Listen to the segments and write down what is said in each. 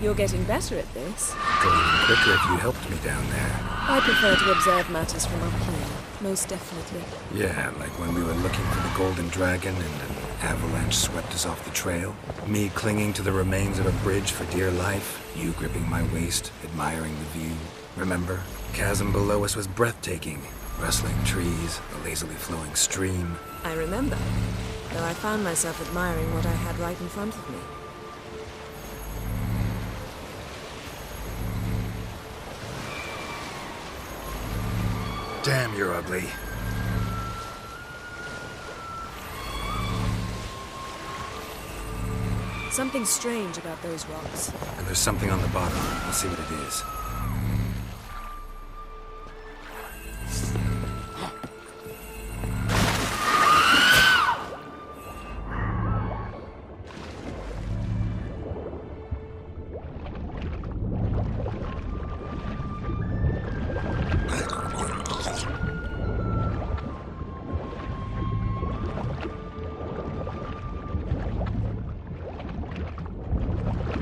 You're getting better at this. Going quicker if you helped me down there. I prefer to observe matters from up here, most definitely. Yeah, like when we were looking for the Golden Dragon and an avalanche swept us off the trail. Me clinging to the remains of a bridge for dear life. You gripping my waist, admiring the view. Remember? Chasm below us was breathtaking. Rustling trees, a lazily flowing stream. I remember, though I found myself admiring what I had right in front of me. Damn, you're ugly. Something strange about those rocks. And there's something on the bottom. I'll see what it is.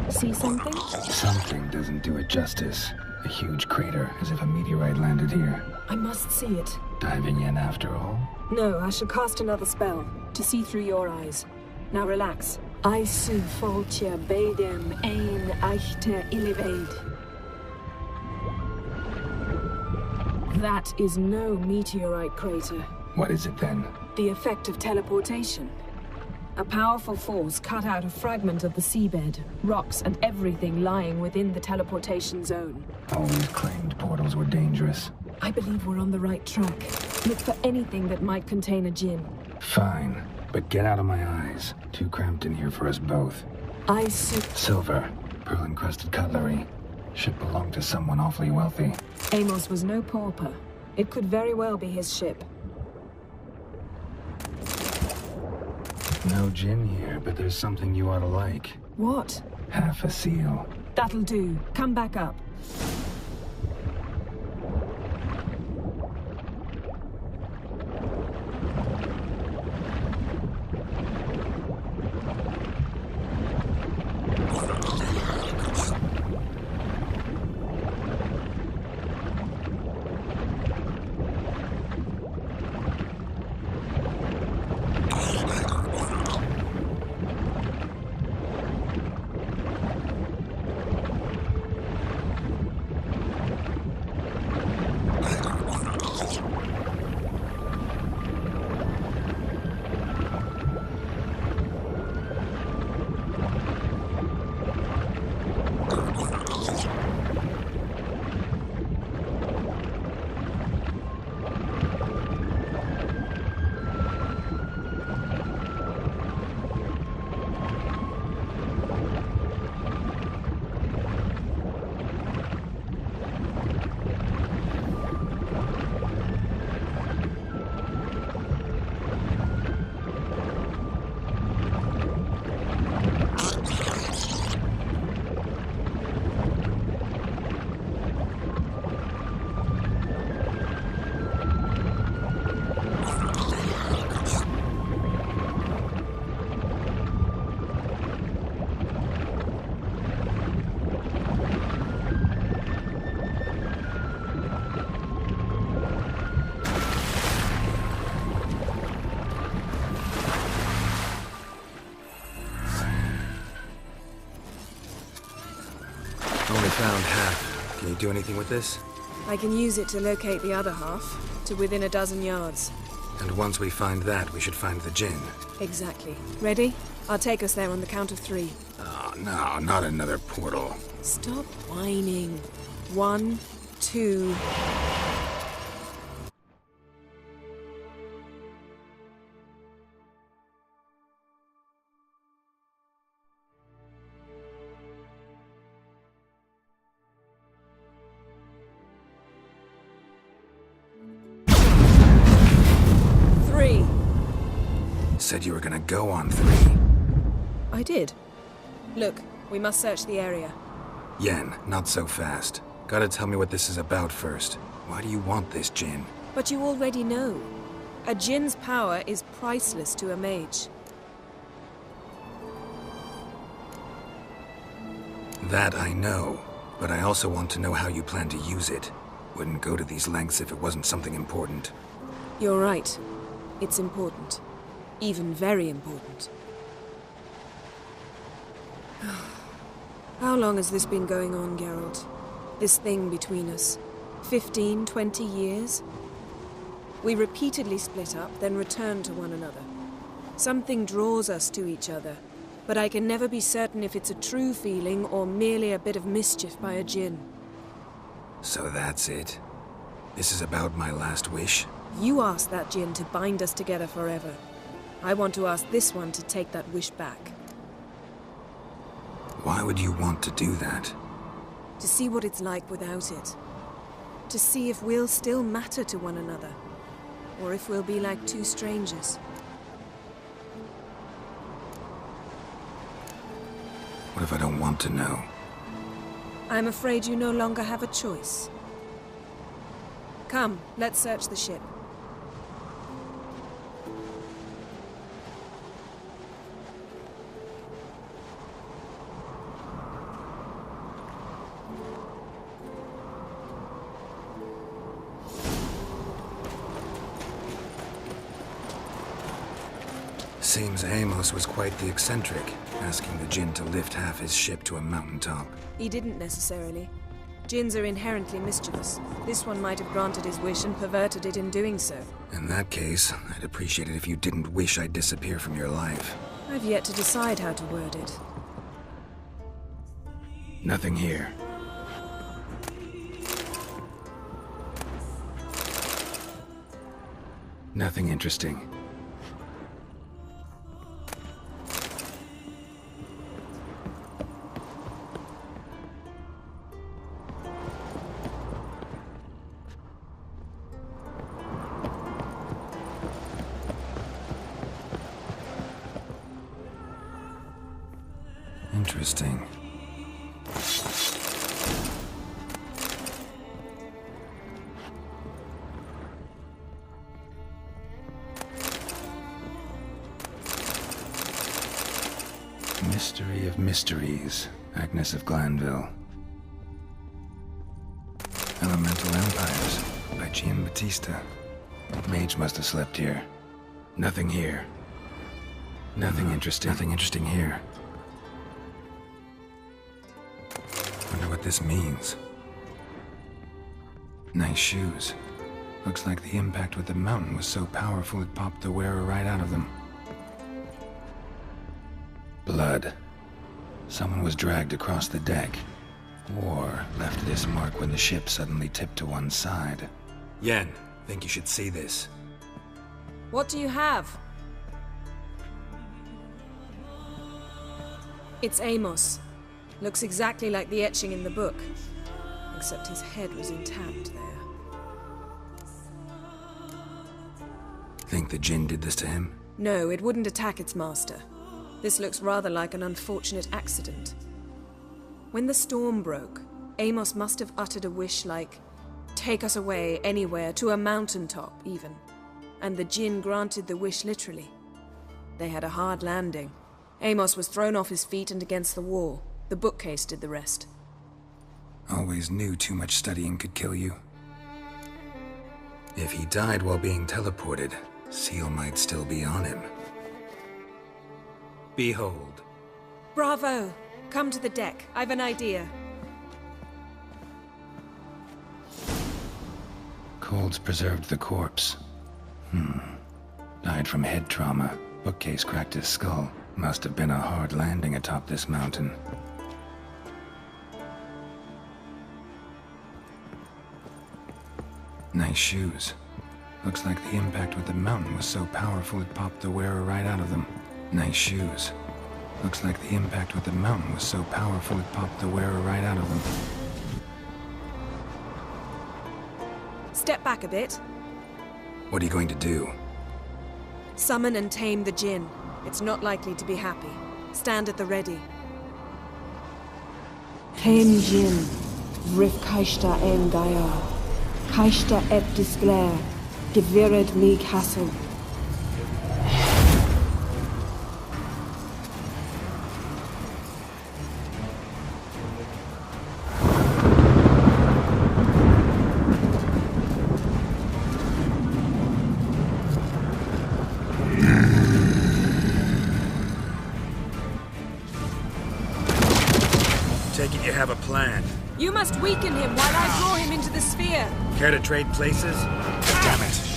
See something? Something doesn't do it justice. A huge crater, as if a meteorite landed here. I must see it. Diving in after all? No, I shall cast another spell, to see through your eyes. Now relax. Aisu foltja beidem ein eichter illiveid. That is no meteorite crater. What is it then? The effect of teleportation. A powerful force cut out a fragment of the seabed, rocks and everything lying within the teleportation zone. Always claimed portals were dangerous. I believe we're on the right track. Look for anything that might contain a djinn. Fine, but get out of my eyes. Too cramped in here for us both. Silver, pearl-encrusted cutlery. Should belong to someone awfully wealthy. Amos was no pauper. It could very well be his ship. No gin here, but there's something you ought to like. What? Half a seal. That'll do. Come back up. Only found half. Can you do anything with this? I can use it to locate the other half, to within a dozen yards. And once we find that, we should find the gin. Exactly. Ready? I'll take us there on the count of 3. Oh, no, not another portal. Stop whining. 1, 2... Said you were gonna go on 3. I did. Look, we must search the area. Yen, not so fast. Gotta tell me what this is about first. Why do you want this gin? But you already know. A djinn's power is priceless to a mage. That I know, but I also want to know how you plan to use it. Wouldn't go to these lengths if it wasn't something important. You're right. It's important. Even very important. How long has this been going on, Geralt? This thing between us? 15, 20 years? We repeatedly split up, then returned to one another. Something draws us to each other, but I can never be certain if it's a true feeling or merely a bit of mischief by a djinn. So that's it. This is about my last wish? You asked that djinn to bind us together forever. I want to ask this one to take that wish back. Why would you want to do that? To see what it's like without it. To see if we'll still matter to one another. Or if we'll be like two strangers. What if I don't want to know? I'm afraid you no longer have a choice. Come, let's search the ship. Seems Amos was quite the eccentric, asking the djinn to lift half his ship to a mountaintop. He didn't necessarily. Djinns are inherently mischievous. This one might have granted his wish and perverted it in doing so. In that case, I'd appreciate it if you didn't wish I'd disappear from your life. I've yet to decide how to word it. Nothing here. Nothing interesting. Interesting. Mystery of Mysteries, Agnes of Glanville. Elemental Empires, by Giambattista. Mage must have slept here. Nothing here. Nothing interesting. Nothing interesting here. Wonder what this means. Nice shoes. Looks like the impact with the mountain was so powerful it popped the wearer right out of them. Blood. Someone was dragged across the deck. Or left this mark when the ship suddenly tipped to one side. Yen, think you should see this. What do you have? It's Amos. Looks exactly like the etching in the book. Except his head was intact there. Think the djinn did this to him? No, it wouldn't attack its master. This looks rather like an unfortunate accident. When the storm broke, Amos must have uttered a wish like, "Take us away, anywhere, to a mountaintop, even." And the djinn granted the wish literally. They had a hard landing. Amos was thrown off his feet and against the wall. The bookcase did the rest. Always knew too much studying could kill you. If he died while being teleported, Seal might still be on him. Behold. Bravo! Come to the deck. I've an idea. Colds preserved the corpse. Died from head trauma. Bookcase cracked his skull. Must have been a hard landing atop this mountain. Nice shoes. Looks like the impact with the mountain was so powerful it popped the wearer right out of them. Nice shoes. Looks like the impact with the mountain was so powerful it popped the wearer right out of them. Step back a bit. What are you going to do? Summon and tame the djinn. It's not likely to be happy. Stand at the ready. Tame djinn. Rif kaishta en gaya. Kaishta et disglair. Gevired me castle. take it you have a plan. You must weaken him while I draw him into the sphere. Care to trade places? Damn it.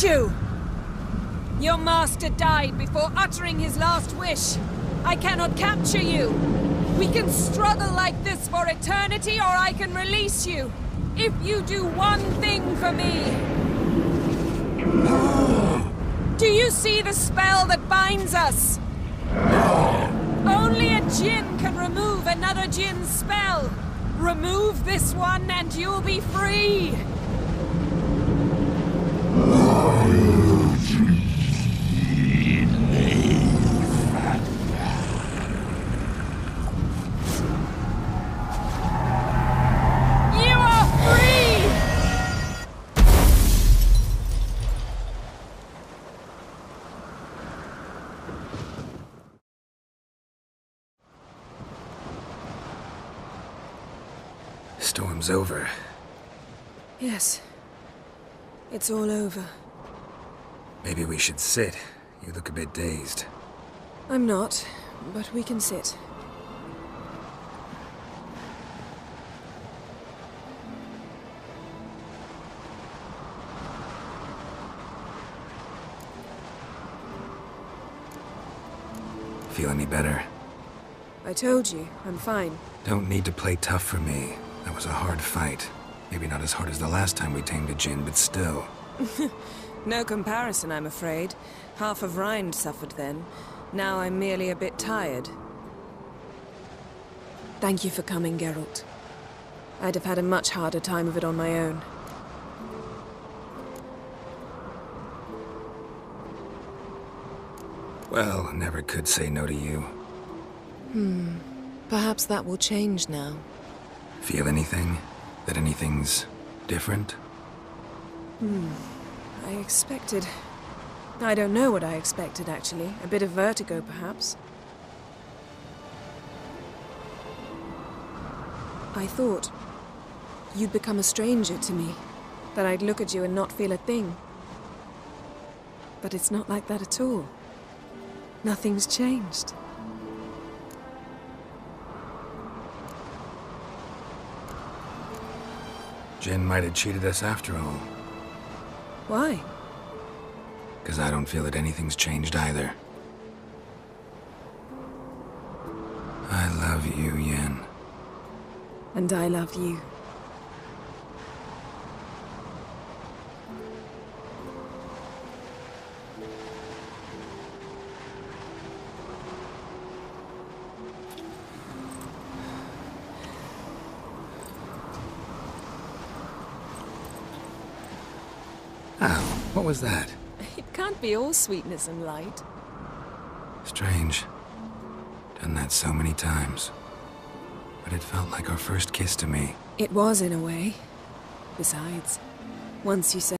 You! Your master died before uttering his last wish. I cannot capture you. We can struggle like this for eternity, or I can release you. If you do one thing for me. Do you see the spell that binds us? Only a Jinn can remove another Jinn's spell. Remove this one and you'll be free. Storm's over. Yes. It's all over. Maybe we should sit. You look a bit dazed. I'm not, but we can sit. Feel any better? I told you, I'm fine. Don't need to play tough for me. That was a hard fight. Maybe not as hard as the last time we tamed a Jinn, but still. No comparison, I'm afraid. Half of Rind suffered then. Now I'm merely a bit tired. Thank you for coming, Geralt. I'd have had a much harder time of it on my own. Well, never could say no to you. Perhaps that will change now. Feel anything? That anything's different? I expected... I don't know what I expected, actually. A bit of vertigo, perhaps. I thought you'd become a stranger to me. That I'd look at you and not feel a thing. But it's not like that at all. Nothing's changed. Jinn might have cheated us after all. Why? Because I don't feel that anything's changed either. I love you, Yen. And I love you. Ow, what was that? It can't be all sweetness and light. Strange. Done that so many times. But it felt like our first kiss to me. It was, in a way. Besides, once you said